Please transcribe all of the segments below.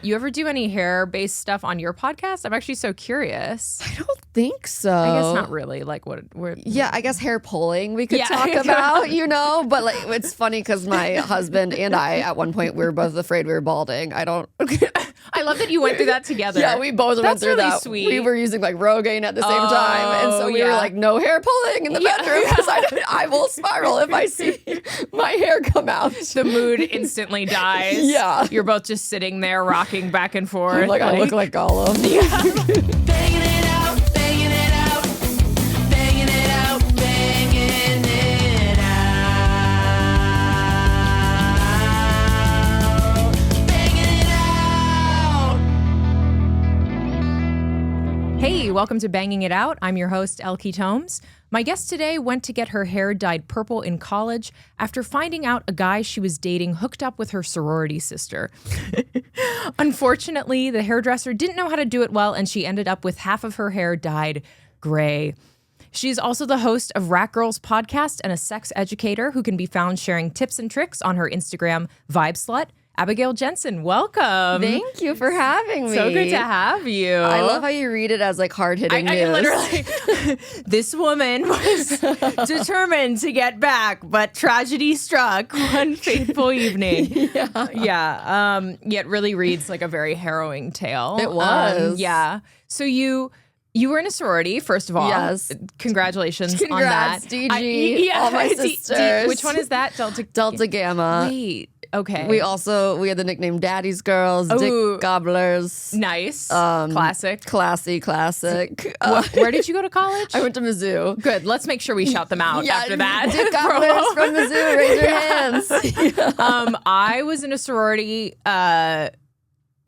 You ever do any hair-based stuff on your podcast? I'm actually so curious. I don't think so. I guess not really. Like what? Yeah, I guess hair pulling we could talk about, But like, it's funny because my husband and I, at one point, we were both afraid we were balding. I love that you went through that together. Yeah, we both went through really that. Sweet. We were using like Rogaine at the same time, and so we were like, no hair pulling in the bedroom because I will spiral if I see my hair come out. The mood instantly dies. Yeah, you're both just sitting there rocking back and forth. I'm like, I look like Gollum. Yeah. Banging it out, banging it out, banging it out, banging it out, banging it out. Hey, welcome to Banging It Out. I'm your host, Elke Thoms. My guest today went to get her hair dyed purple in college after finding out a guy she was dating hooked up with her sorority sister. Unfortunately, the hairdresser didn't know how to do it well, and she ended up with half of her hair dyed gray. She's also the host of Rat Girls podcast and a sex educator who can be found sharing tips and tricks on her Instagram, Vibe Slut. Abigail Jensen, welcome. Thank you for having me. So good to have you. I love how you read it as like hard-hitting news. I literally, this woman was determined to get back, but tragedy struck one fateful evening. Yeah. It really reads like a very harrowing tale. It was. Yeah. So you were in a sorority, first of all. Yes. Congratulations on Congrats, that. DG. All my sisters. Which one is that? Delta Gamma. Wait. Okay. We had the nickname Daddy's Girls, Ooh. Dick Gobblers. Nice. Classic. Classiy, classic. Where did you go to college? I went to Mizzou. Good. Let's make sure we shout them out after that. Dick Gobblers from Mizzou, raise your hands. I was in a sorority,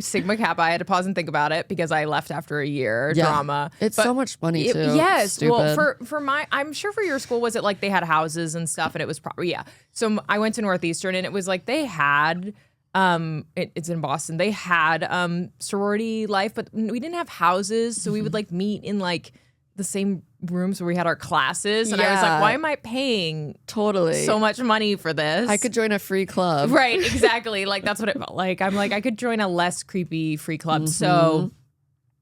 Sigma Kappa. I had to pause and think about it because I left after a year. Drama. It's so much money too. Yes. Stupid. Well, for I'm sure for your school, was it like they had houses and stuff, and it was probably So I went to Northeastern, and it was like they had. It's in Boston. They had sorority life, but we didn't have houses, so we would like meet in like the same rooms where we had our classes, and I was like, why am I paying so much money for this? I could join a free club. Right, exactly. Like that's what it felt like. I'm like, I could join a less creepy free club. So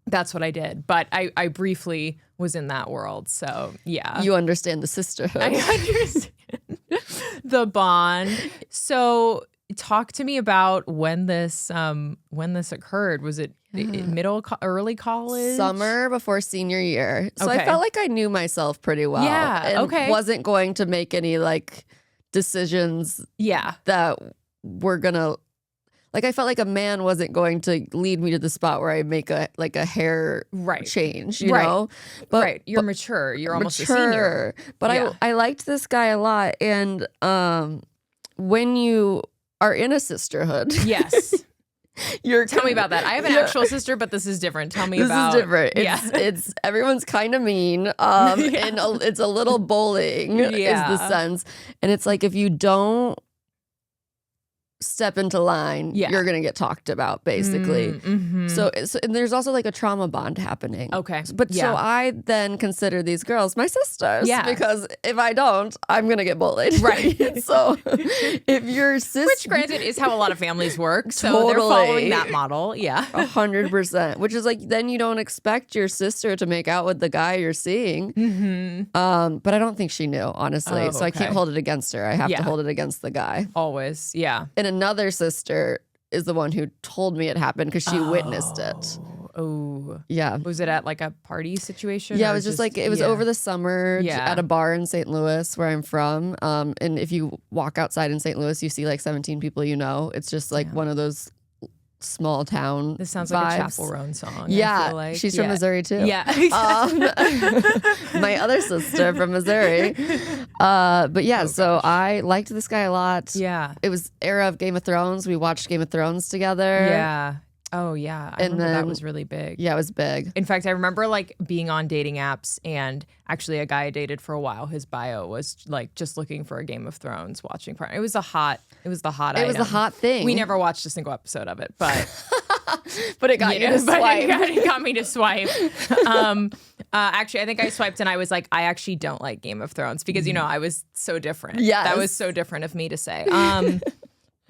that's what I did. But I briefly was in that world. So yeah. You understand the sisterhood. I understand the bond. So talk to me about when this occurred. Was it early college? Summer before senior year. So Okay. I felt like I knew myself pretty well. Yeah, and okay. wasn't going to make any like decisions Yeah. that were gonna like I felt like a man wasn't going to lead me to the spot where I make a hair change, you know? But You're mature. You're almost a senior. But I liked this guy a lot. And when you are in a sisterhood. Yes. Tell me about that. I have an actual sister, but this is different. Tell me about. This is different. It's everyone's kind of mean, and it's a little bullying is the sense. And it's like if you don't step into line, you're gonna get talked about, basically. So and there's also like a trauma bond happening. Okay, but so I then consider these girls my sisters, because if I don't, I'm gonna get bullied. Right. So if your sister, which granted is how a lot of families work, so they're following that model. 100%. Which is like then you don't expect your sister to make out with the guy you're seeing. But I don't think she knew, honestly. So I can't hold it against her. I have to hold it against the guy. Always, And another sister is the one who told me it happened because she witnessed it. Oh. Yeah. Was it at like a party situation? Yeah, it was just like, it was over the summer at a bar in St. Louis where I'm from. And if you walk outside in St. Louis, you see like 17 people you know. It's just like one of those small town This sounds vibes. like a Chapel Roan song. Yeah, I feel like. she's from Missouri too. Yeah. My other sister from Missouri. But yeah, so I liked this guy a lot. Yeah. It was era of Game of Thrones. We watched Game of Thrones together. Yeah. Oh yeah. I remember that was really big. Yeah, it was big. In fact, I remember like being on dating apps, and actually a guy I dated for a while, his bio was like just looking for a Game of Thrones watching part. It was the hot thing. We never watched a single episode of it, but but it got you to swipe. It got me to swipe. Actually, I think I swiped and I was like, I actually don't like Game of Thrones because, you know, I was so different. Yes. That was so different of me to say.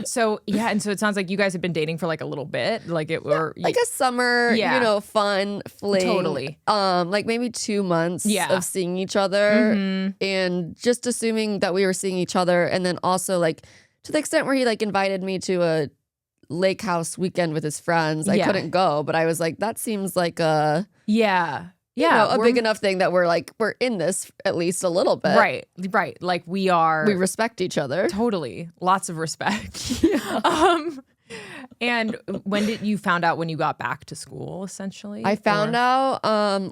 So yeah, and so it sounds like you guys have been dating for like a little bit, like it were like a summer, fun fling. Totally. Like maybe 2 months of seeing each other and just assuming that we were seeing each other, and then also like to the extent where he like invited me to a lake house weekend with his friends. I couldn't go, but I was like, that seems like a a big enough thing that we're in this at least a little bit. Right. Like we respect each other. Totally. Lots of respect. And when did you found out when you got back to school, essentially? I found out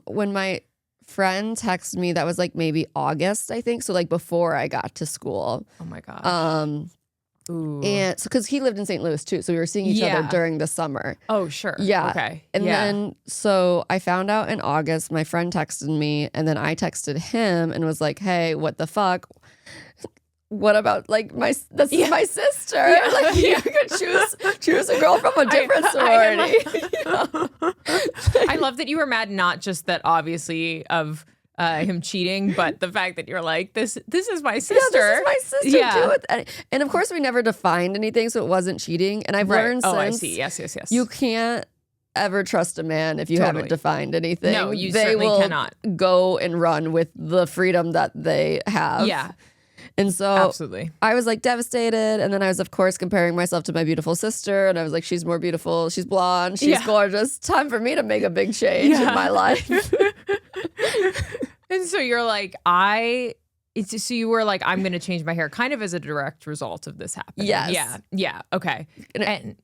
when my friend texted me. That was like maybe August, I think. So like before I got to school. Oh my gosh. Ooh. And so because he lived in St. Louis too, so we were seeing each other during the summer. Oh sure. Yeah. Okay. And then so I found out in August. My friend texted me, and then I texted him and was like, "Hey, what the fuck? What about like my sister? Like you could choose a girl from a different sorority." I love that you were mad, not just that obviously of him cheating, but the fact that you're like, this is my sister. Yeah, this is my sister. Do it. And of course, we never defined anything, so it wasn't cheating. And I've learned since. Oh, I see. Yes. You can't ever trust a man if you haven't defined anything. No, you they certainly will cannot go and run with the freedom that they have. Yeah. And so absolutely, I was like devastated. And then I was, of course, comparing myself to my beautiful sister. And I was like, she's more beautiful. She's blonde. She's gorgeous. Time for me to make a big change in my life. And so you're like, so you were like, I'm going to change my hair kind of as a direct result of this happening. Yes. Yeah. Okay. And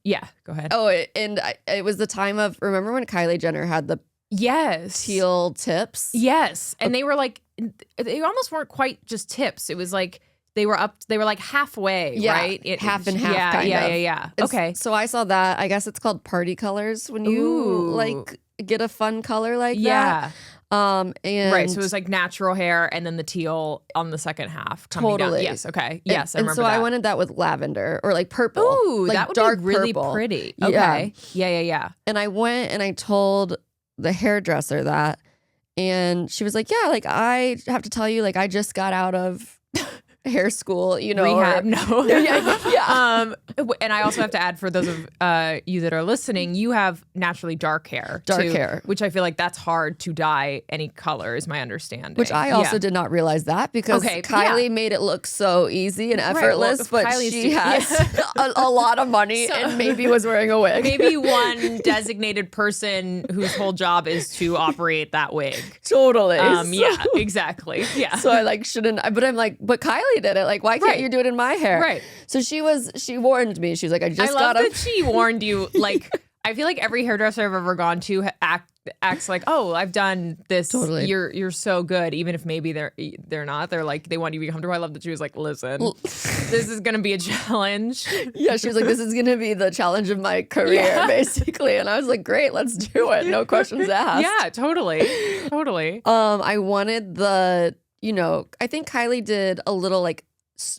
go ahead. Oh, it was the time of, remember when Kylie Jenner had the teal tips? Yes. And they were like, they almost weren't quite just tips. It was like, they were like halfway, right? Half and half kind of. Yeah. Okay. So I saw that. I guess it's called party colors when you like get a fun color like that. And right, so it was like natural hair and then the teal on the second half coming down. Yes, okay. Yes, I remember that. I wanted that with lavender or like purple. Ooh, like that would dark be really purple. Pretty. Okay. Yeah. And I went and I told the hairdresser that, and she was like, yeah, like I have to tell you, like I just got out of hair school, rehab. No. Yeah. And I also have to add, for those of you that are listening, you have naturally dark hair. Which I feel like that's hard to dye any color, is my understanding. Which I also did not realize that, because Kylie made it look so easy and effortless, but she has a lot of money and maybe was wearing a wig. Maybe one designated person whose whole job is to operate that wig. Totally. Yeah, exactly. Yeah. So I like shouldn't, but I'm like, but Kylie did it. Like, why can't you do it in my hair? Right. So she warned me. She was like, I love that she warned you. Like, I feel like every hairdresser I've ever gone to acts like, oh, I've done this. Totally. You're so good, even if maybe they're not. They're like, they want you to be comfortable. I love that she was like, listen, this is gonna be a challenge. Yeah, she was like, this is gonna be the challenge of my career, basically. And I was like, great, let's do it. No questions asked. Yeah, totally. I wanted I think Kylie did a little like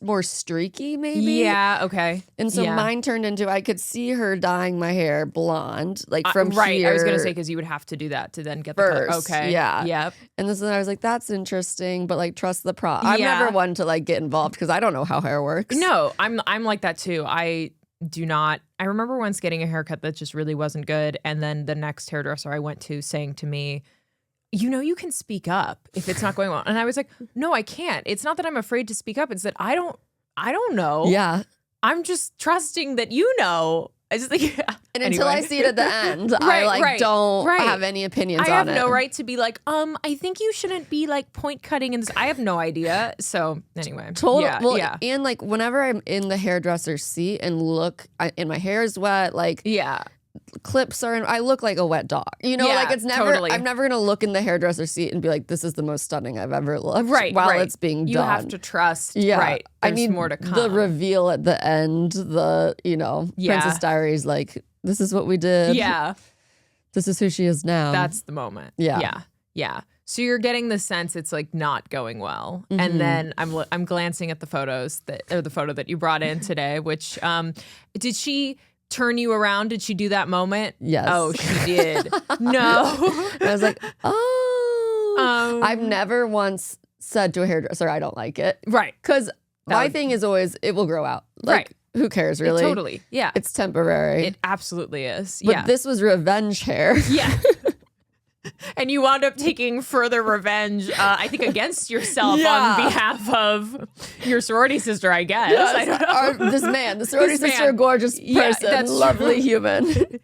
more streaky, maybe. Yeah, okay. And so mine turned into, I could see her dyeing my hair blonde, like from here. I was going to say, because you would have to do that to then get the color. Okay. Yeah. Yep. And then I was like, that's interesting, but like trust the I'm never one to like get involved because I don't know how hair works. No, I'm like that too. I do not. I remember once getting a haircut that just really wasn't good. And then the next hairdresser I went to saying to me, you can speak up if it's not going well. And I was like, no, I can't. It's not that I'm afraid to speak up. It's that I don't know. Yeah. I'm just trusting that you know. I just think, And until I see it at the end, I don't have any opinions on it. I have no right to be like, I think you shouldn't be like point cutting. And I have no idea. So anyway. Totally. And like whenever I'm in the hairdresser's seat and look, and my hair is wet, like. Yeah. Clips are in, I look like a wet dog. Like it's never, totally. I'm never going to look in the hairdresser seat and be like, this is the most stunning I've ever looked. While it's being done. You have to trust. Yeah. Right. I need more to come. The reveal at the end, Princess Diaries, like, this is what we did. Yeah. This is who she is now. That's the moment. Yeah. So you're getting the sense it's like not going well. Mm-hmm. And then I'm glancing at the photos the photo that you brought in today, which, did she turn you around? Did she do that moment? Yes. Oh, she did. No. And I was like, oh. I've never once said to a hairdresser, I don't like it. Right. Because my thing is always, it will grow out. Like, who cares, really? Totally. Yeah. It's temporary. It absolutely is. But this was revenge hair. Yeah. And you wound up taking further revenge, I think, against yourself on behalf of your sorority sister, I guess. Yes, I don't know. this man, the sorority sister, gorgeous person, that's lovely human.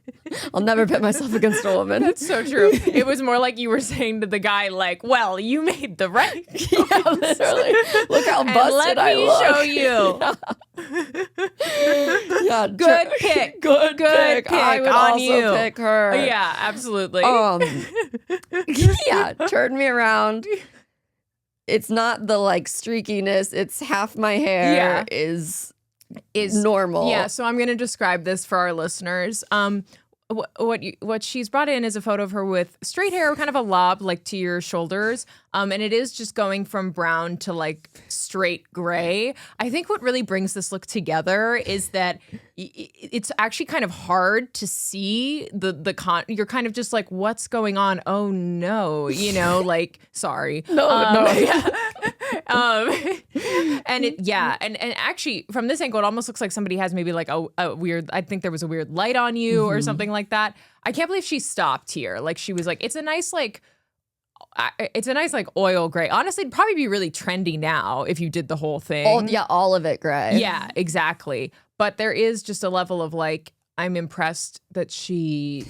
I'll never pit myself against a woman. That's so true. It was more like you were saying to the guy, like, well, you made the right choice. Yeah, literally. Look how busted I look. Let me show you. Yeah, Good pick. Good pick. I would on also you. pick her. Yeah, absolutely. Yeah, turn me around. It's not the like streakiness. It's half my hair is normal. Yeah, so I'm going to describe this for our listeners. What she's brought in is a photo of her with straight hair, kind of a lob, like to your shoulders. And it is just going from brown to like straight gray. I think what really brings this look together is that it's actually kind of hard to see you're kind of just like, what's going on? Oh no, like, sorry. No. And actually from this angle, it almost looks like somebody has maybe like a weird, I think there was a weird light on you or something like that. I can't believe she stopped here. Like she was like, it's a nice like oil gray. Honestly, it'd probably be really trendy now if you did the whole thing. All of it gray. Yeah, exactly. But there is just a level of like, I'm impressed that she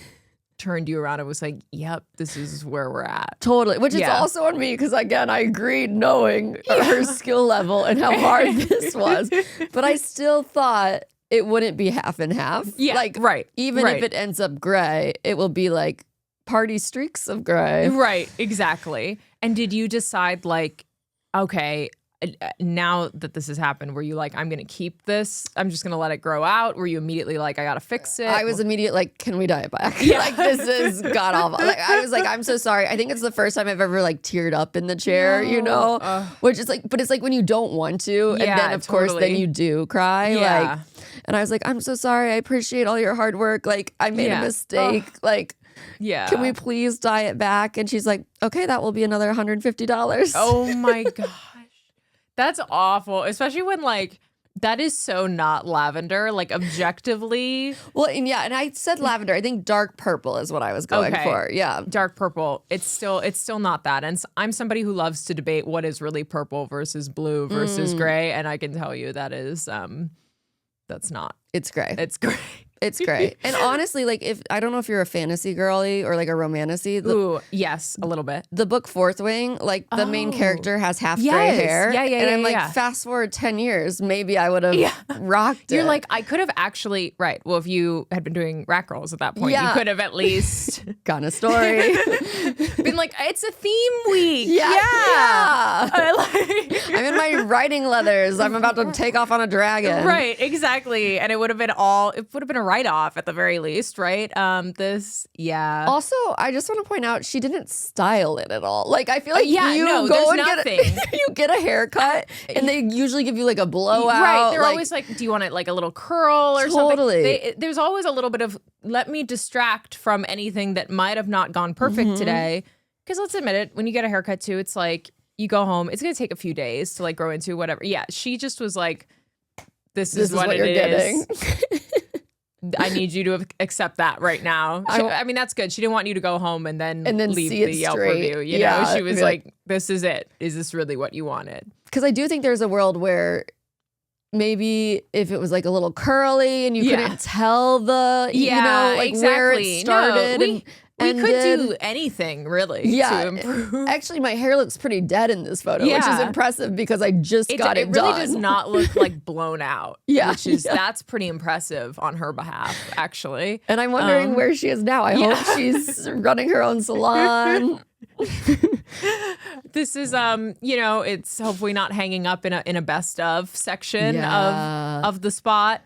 turned you around and was like, yep, this is where we're at. Totally. Which is also on me because, again, I agreed knowing her skill level and how hard this was. But I still thought it wouldn't be half and half. Yeah, like, right. Even if it ends up gray, it will be like party streaks of gray. Right, exactly. And did you decide like, okay, now that this has happened, were you like, I'm going to keep this? I'm just going to let it grow out? Were you immediately like, I got to fix it? I was immediately like, can we dye it back? Like, this is god awful. Like, I was like, I'm so sorry. I think it's the first time I've ever like teared up in the chair, which is like, but it's like when you don't want to. And then of course, then you do cry. Yeah. Like, and I was like, I'm so sorry. I appreciate all your hard work. Like, I made a mistake. Like, can we please dye it back? And she's like, okay, that will be another $150. Oh my gosh. That's awful. Especially when like, that is so not lavender, like objectively. Well, and I said lavender. I think dark purple is what I was going for. Yeah. Dark purple. It's still not that. And I'm somebody who loves to debate what is really purple versus blue versus gray. And I can tell you that is, that's not. It's gray. It's gray. It's great. And honestly, like, I don't know if you're a fantasy girly or like a romantasy. Ooh, yes, a little bit. The book Fourth Wing, like the main character has half gray hair. Yeah. And I'm like, fast forward 10 years, maybe I would have rocked it. You're like, I could have actually, right. Well, if you had been doing rack rolls at that point, you could have at least gotten a story. Been like, it's a theme week. Yeah. I'm in my riding leathers. I'm about to take off on a dragon. Right, exactly. And it would have been a write-off at the very least, right? Also, I just want to point out she didn't style it at all. Like, I feel like you get a haircut and they usually give you like a blowout. Right, they're always like, do you want it like a little curl or something? Totally. There's always a little bit of, let me distract from anything that might have not gone perfect today. Because let's admit it, when you get a haircut too, it's like, you go home, it's going to take a few days to like grow into whatever. Yeah, she just was like, this is what you're getting. I need you to accept that right now. I mean, that's good. She didn't want you to go home and then leave see the Yelp review. You know, she was like, this is it. Is this really what you wanted? Because I do think there's a world where maybe if it was like a little curly and you couldn't tell the, where it started. No, we could do anything really to improve. Actually, my hair looks pretty dead in this photo, which is impressive because I just got it done. It really does not look like blown out. That's pretty impressive on her behalf, actually. And I'm wondering where she is now. I hope she's running her own salon. This is it's hopefully not hanging up in a best of section of the spot.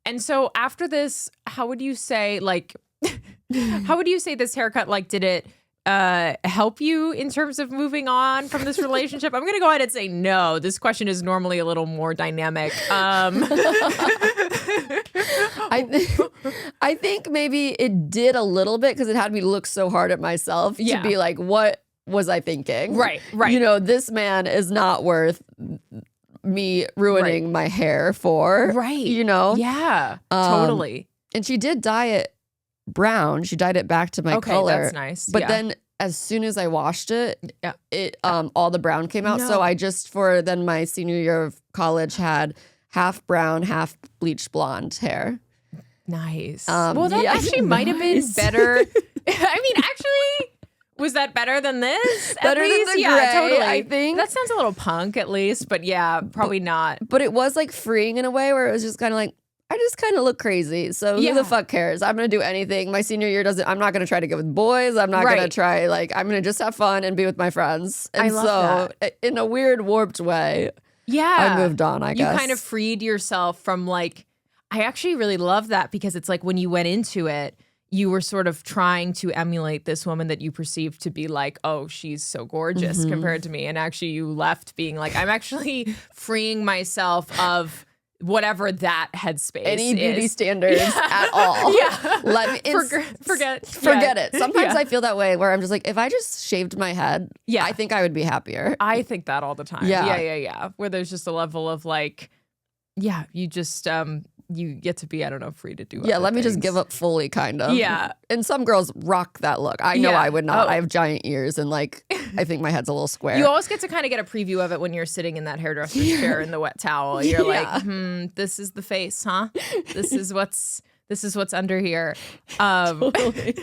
And so after this, how would you say this haircut, like, did it help you in terms of moving on from this relationship? I'm going to go ahead and say no. This question is normally a little more dynamic. I think maybe it did a little bit because it had me look so hard at myself to be like, what was I thinking? Right. You know, this man is not worth me ruining my hair for. Right. You know? Yeah, totally. And she did dye it brown. She dyed it back to my color. That's nice. But then as soon as I washed it, it all the brown came out. No. So I just for then my senior year of college had half brown, half bleached blonde hair. Nice. Well, that actually might have been better. I mean, actually, was that better than this? Better than the gray, totally. I think. That sounds a little punk, at least. But yeah, probably not. But it was like freeing in a way where it was just kind of like, I just kind of look crazy. So who the fuck cares? I'm going to do anything. My senior year I'm not going to try to get with boys. I'm not going to try, I'm going to just have fun and be with my friends. And I love that. In a weird, warped way, yeah, I moved on, I guess. You kind of freed yourself from I actually really love that because it's like when you went into it, you were sort of trying to emulate this woman that you perceived to be like, oh, she's so gorgeous compared to me. And actually you left being like, I'm actually freeing myself of whatever that headspace any beauty standards at all. Yeah. Let me forget it. Sometimes I feel that way where I'm just like, if I just shaved my head, I think I would be happier. I think that all the time. Yeah. Where there's just a level of you just you get to be, I don't know, free to do let me just give up fully, kind of. Yeah. And some girls rock that look. I know I would not. I have giant ears and I think my head's a little square. You always get to kind of get a preview of it when you're sitting in that hairdresser's chair in the wet towel. You're like, this is the face, huh? This is what's under here. Totally.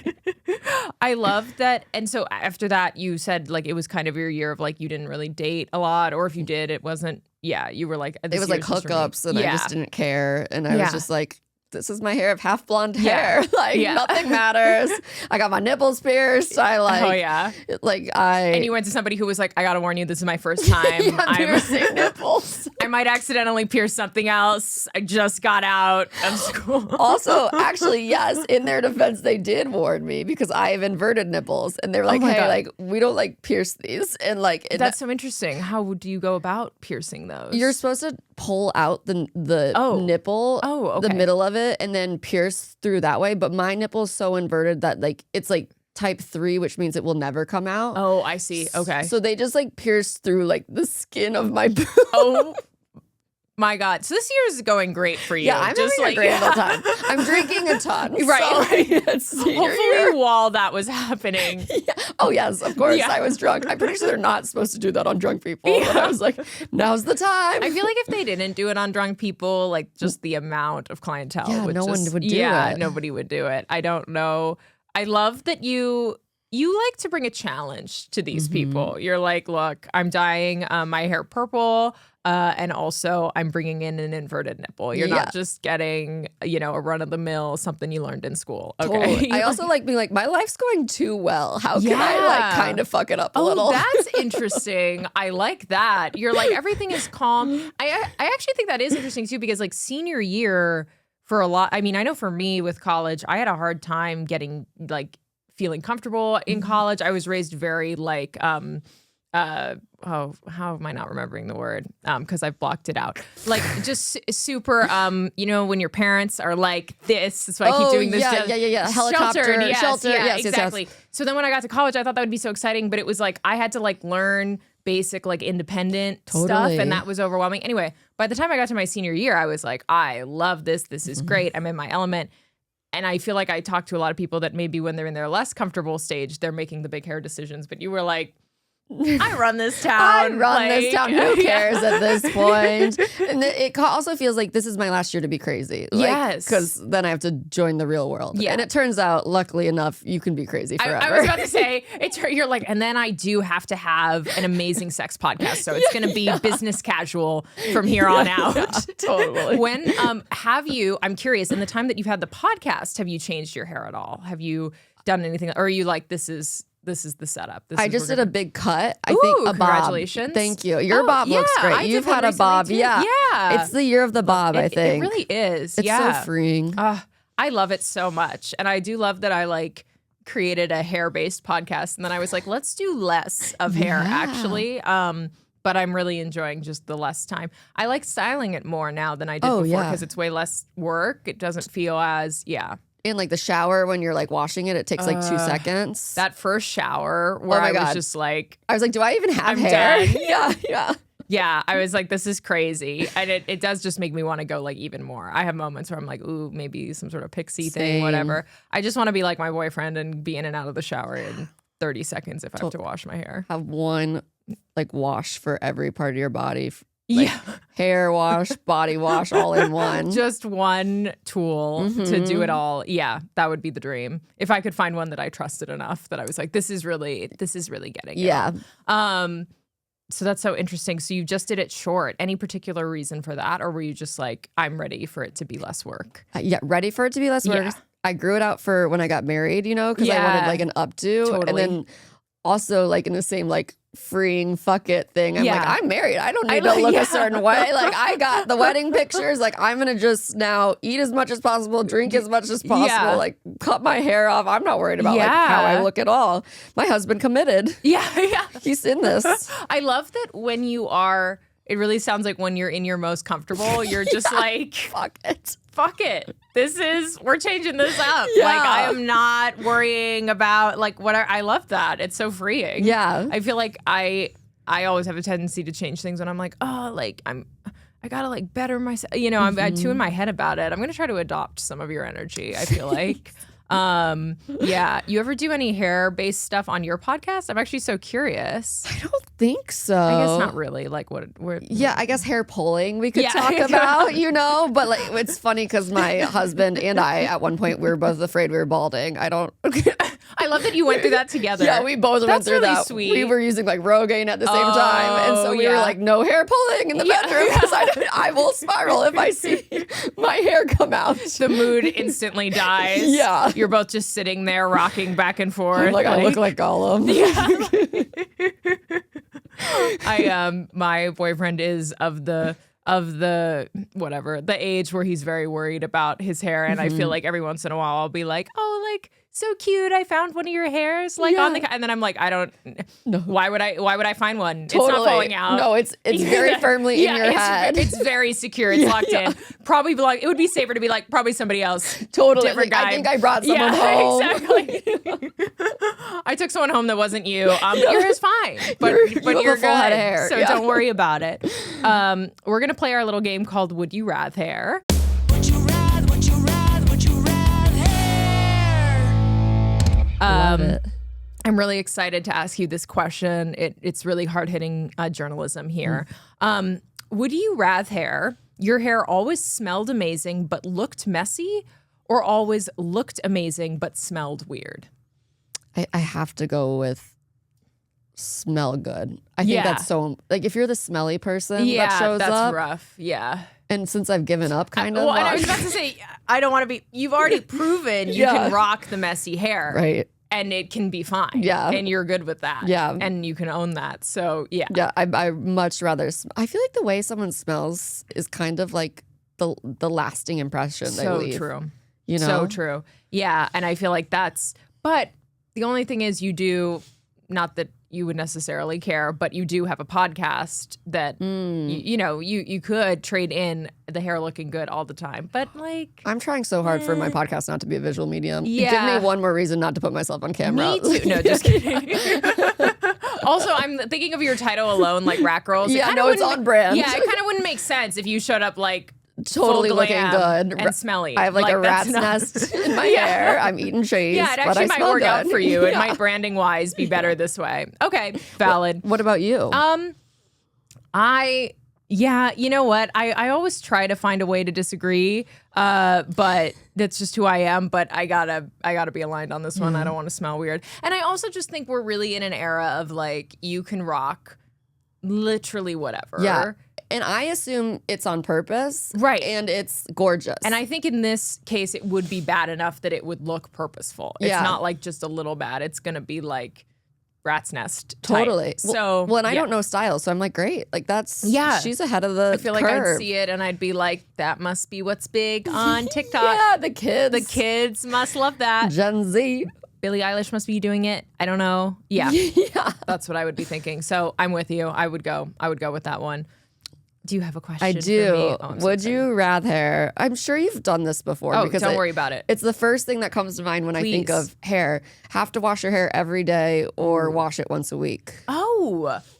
I love that. And so after that, you said it was kind of your year of you didn't really date a lot, or if you did, it wasn't. Yeah, you were like, it was hookups, and I just didn't care, and I was just like, this is my hair of half blonde hair. Nothing matters. I got my nipples pierced. And you went to somebody who was like, I gotta warn you, this is my first time. I'm piercing nipples. I might accidentally pierce something else. I just got out of school. Also, actually, yes, in their defense, they did warn me because I have inverted nipples, and they're like, hey, we don't pierce these, and that's so interesting. How would you go about piercing those? You're supposed to pull out the nipple, the middle of it, and then pierce through that way. But my nipple is so inverted that it's type 3, which means it will never come out. Oh, I see. Okay. So they just pierce through the skin of my boob. Oh my God. So this year is going great for you. Yeah, I'm just having a great time. I'm drinking a ton. Right. So hopefully while that was happening. Yeah. Oh, yes, of course I was drunk. I'm pretty sure they're not supposed to do that on drunk people. But I was like, now's the time. I feel like if they didn't do it on drunk people, just the amount of clientele would no one would do it. Yeah, nobody would do it. I don't know. I love that you like to bring a challenge to these people. You're like, look, I'm dyeing my hair purple. And also, I'm bringing in an inverted nipple. You're not just getting, a run-of-the-mill, something you learned in school. Okay. Totally. I also being like, my life's going too well. How can I kind of fuck it up a little? Oh, that's interesting. I like that. You're like, everything is calm. I actually think that is interesting too, because senior year for a lot, I mean, I know for me with college, I had a hard time getting feeling comfortable in college. I was raised very how am I not remembering the word? Because I've blocked it out. Just super, when your parents are like this, that's why I keep doing this. Yeah. Helicopter, shelter. Yes, exactly. Yes. So then when I got to college, I thought that would be so exciting, but it was I had to learn basic independent stuff, and that was overwhelming. Anyway, by the time I got to my senior year, I was like, I love this. This is great. I'm in my element. And I feel like I talk to a lot of people that maybe when they're in their less comfortable stage, they're making the big hair decisions. But you were like, I run this town. I run this town. Who cares at this point? And it also feels like this is my last year to be crazy. Yes. Because then I have to join the real world. Yeah. And it turns out, luckily enough, you can be crazy forever. I was about to say, you're like, and then I do have to have an amazing sex podcast. So it's going to be business casual from here on out. Yeah, totally. When I'm curious, in the time that you've had the podcast, have you changed your hair at all? Have you done anything? Or are you like, this is the setup? I just did a big cut. I think a bob. Congratulations. Thank you. Your bob looks great. You've had a bob. Too. Yeah. It's the year of the bob, I think. It really is. It's so freeing. I love it so much. And I do love that I created a hair-based podcast. And then I was like, let's do less of hair, actually. But I'm really enjoying just the less time. I like styling it more now than I did before because it's way less work. It doesn't feel as, in the shower when you're washing it takes 2 seconds. That first shower where I was just like, I was like, do I even have I'm hair? done. Yeah. Yeah, I was like, this is crazy. And it does just make me want to go like even more. I have moments where I'm like, ooh, maybe some sort of pixie thing, whatever. I just want to be like my boyfriend and be in and out of the shower in 30 seconds if I have to wash my hair. Have one like wash for every part of your body. Like, hair wash, body wash, all in one. Just one tool to do it all. Yeah, that would be the dream. If I could find one that I trusted enough that I was like, this is really getting it. Yeah. So that's so interesting. So you just did it short. Any particular reason for that? Or were you just like, I'm ready for it to be less work? Yeah, ready for it to be less work. Yeah. I grew it out for when I got married, you know, because I wanted like an updo. Totally. And then also like in the same like freeing fuck it thing. I'm like, I'm married. I don't need to look a certain way. Like I got the wedding pictures. Like I'm going to just now eat as much as possible, drink as much as possible, like cut my hair off. I'm not worried about like how I look at all. My husband committed. Yeah. He's in this. I love that when you are, it really sounds like when you're in your most comfortable, you're just like, fuck it. We're changing this up. Yeah. Like I am not worrying about like I love that. It's so freeing. Yeah. I feel like I always have a tendency to change things when I'm like, oh, like I gotta like better myself. You know, I'm too in my head about it. I'm gonna try to adopt some of your energy, I feel like. Yeah. You ever do any hair-based stuff on your podcast? I'm actually so curious. I don't think so. I guess not really. Like what? Yeah, I guess hair pulling we could talk about, you know? But like it's funny because my husband and I, at one point, we were both afraid we were balding. I love that you went through that together. Yeah, we both went through really that. Sweet. We were using like Rogaine at the same time. And so we were like, no hair pulling in the bedroom because I will spiral if I see my hair come out. The mood instantly dies. Yeah. You're both just sitting there rocking back and forth. I'm like, I look like Gollum. Yeah. My boyfriend is of the whatever, the age where he's very worried about his hair. And I feel like every once in a while I'll be like, oh, like, so cute. I found one of your hairs like on the, and then I'm like, I don't know. Why would I find one? Totally. It's not falling out. No, it's very firmly in your head. It's very secure. It's locked in. Probably it would be safer to be like, probably somebody else. Totally. Different like, guy. I think I brought someone home. Exactly. I took someone home that wasn't you. But your hair's fine. But you're full head of hair. So don't worry about it. We're going to play our little game called Would You Rather Hair. Would you rather, would you rather, would you rather hair? Love it. I'm really excited to ask you this question. It's really hard-hitting journalism here. Would you rather your hair always smelled amazing but looked messy, or always looked amazing but smelled weird? I have to go with smell good. I think that's so, like, if you're the smelly person that shows that's up. rough. Yeah. And since I've given up kind of. Well, and I was about to say, I don't want to be, you've already proven you can rock the messy hair. Right. And it can be fine. Yeah. And you're good with that. Yeah. And you can own that. So, yeah. Yeah, I much rather, I feel like the way someone smells is kind of like the lasting impression they leave. So true. You know? So true. Yeah. And I feel like but the only thing is you do, not that you would necessarily care, but you do have a podcast that, you could trade in the hair looking good all the time. But like... I'm trying so hard for my podcast not to be a visual medium. Yeah. Give me one more reason not to put myself on camera. Me too. No, just kidding. Also, I'm thinking of your title alone, like Rat Girls. Yeah, no, it's on brand. Yeah, it kind of wouldn't make sense if you showed up like... Totally full looking glam good and smelly. I have like a rat's nest in my hair. I'm eating cheese. Yeah, it but actually I might smell work out good. for you. It might branding wise be better this way. Okay, valid. What about you? You know what? I always try to find a way to disagree, but that's just who I am. But I gotta be aligned on this one. I don't want to smell weird. And I also just think we're really in an era of like you can rock literally whatever. Yeah. And I assume it's on purpose. Right. And it's gorgeous. And I think in this case, it would be bad enough that it would look purposeful. It's not like just a little bad. It's going to be like rat's nest type. Totally. So, well, and I don't know style, so I'm like, great. Like that's, she's ahead of the I feel like curve. I'd see it and I'd be like, that must be what's big on TikTok. Yeah, the kids. The kids must love that. Gen Z. Billie Eilish must be doing it. I don't know. Yeah. Yeah. That's what I would be thinking. So I'm with you. I would go with that one. Do you have a question? I do. For me? Oh, Would you rather? I'm sure you've done this before. Oh, because don't worry about it. It's the first thing that comes to mind when I think of hair. Have to wash your hair every day or wash it once a week. Oh,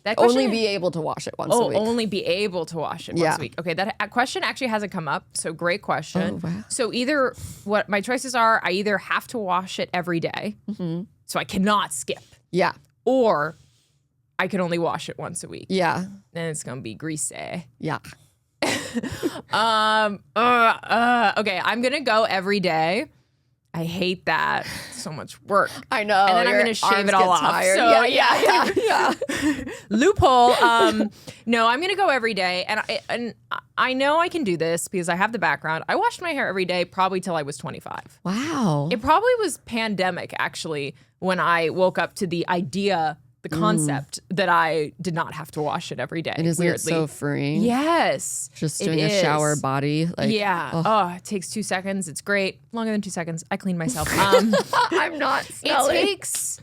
that question Only be able to wash it once a week. Only be able to wash it once a week. Okay, that question actually hasn't come up, so great question. Oh, wow. So either what my choices are, I either have to wash it every day, so I cannot skip. Yeah. Or I can only wash it once a week. Yeah. Then it's gonna be greasy. Yeah. Okay, I'm gonna go every day. I hate that. So much work. I know. And then I'm gonna shave it all off. Tired. So Yeah. Loophole. No, I'm gonna go every day, and I know I can do this because I have the background. I washed my hair every day probably till I was 25. Wow. It probably was pandemic actually when I woke up to the idea, the concept that I did not have to wash it every day. And isn't it so freeing? Yes. Just doing a shower body. Like, it takes 2 seconds. It's great. Longer than 2 seconds. I clean myself. I'm not smelling. It takes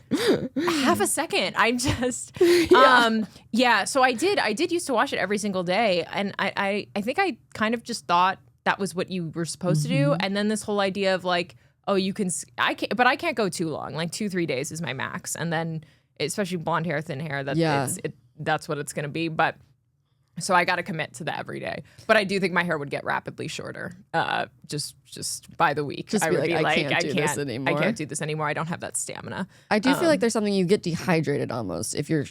half a second. I'm just so I did used to wash it every single day. And I think I kind of just thought that was what you were supposed to do. And then this whole idea of like, oh, I can't go too long. Like 2-3 days is my max. And then especially blonde hair, thin hair, that's what it's going to be. But so I got to commit to the every day. But I do think my hair would get rapidly shorter just by the week. Just I would be like, I can't do this anymore. I can't do this anymore. I don't have that stamina. I do feel like there's something you get dehydrated almost if you're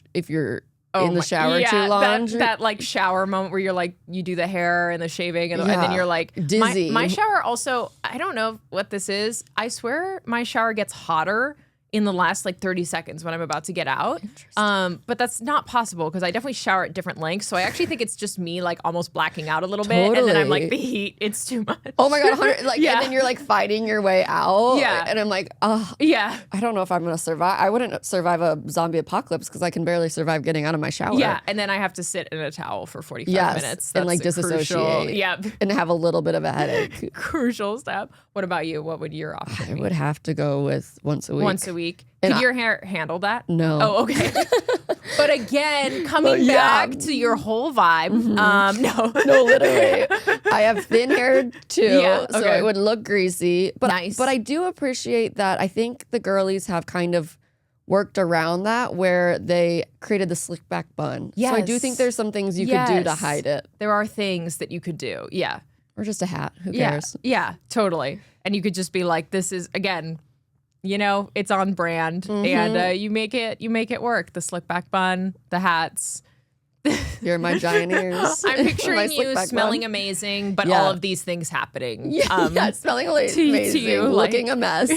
in the shower too long. That like shower moment where you're like, you do the hair and the shaving and then you're like dizzy. My shower also, I don't know what this is. I swear my shower gets hotter in the last like 30 seconds when I'm about to get out. But that's not possible because I definitely shower at different lengths. So I actually think it's just me like almost blacking out a little bit. And then I'm like, the heat, it's too much. Oh my God. And then you're like fighting your way out. Yeah. And I'm like, I don't know if I'm going to survive. I wouldn't survive a zombie apocalypse because I can barely survive getting out of my shower. Yeah. And then I have to sit in a towel for 45 minutes. That's and like disassociate. And have a little bit of a headache. Crucial step. What about you? What would your option be? I would have to go with once a week. Once a week. Could your hair handle that? No. Oh, okay. But again, coming back to your whole vibe. No, literally. I have thin hair too, so it would look greasy. But But I do appreciate that. I think the girlies have kind of worked around that where they created the slick back bun. Yes. So I do think there's some things you could do to hide it. There are things that you could do. Yeah. Or just a hat. Who cares? Yeah, totally. And you could just be like, this is, again, it's on brand, and you make it work. The slick back bun, the hats. You're my giant ears. I'm picturing you smelling amazing, but all of these things happening. Smelling amazing, to you, looking a mess.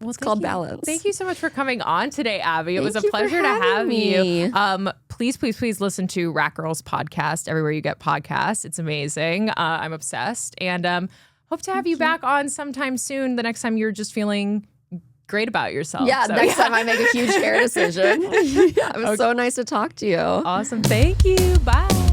It's called balance. Thank you so much for coming on today, Abby. It was a pleasure to have you. Please listen to Rat Girls podcast everywhere you get podcasts. It's amazing. I'm obsessed, and hope to have you back on sometime soon. The next time you're just feeling great about yourself. Yeah, next time I make a huge hair decision. It was so nice to talk to you. Awesome. Thank you. Bye.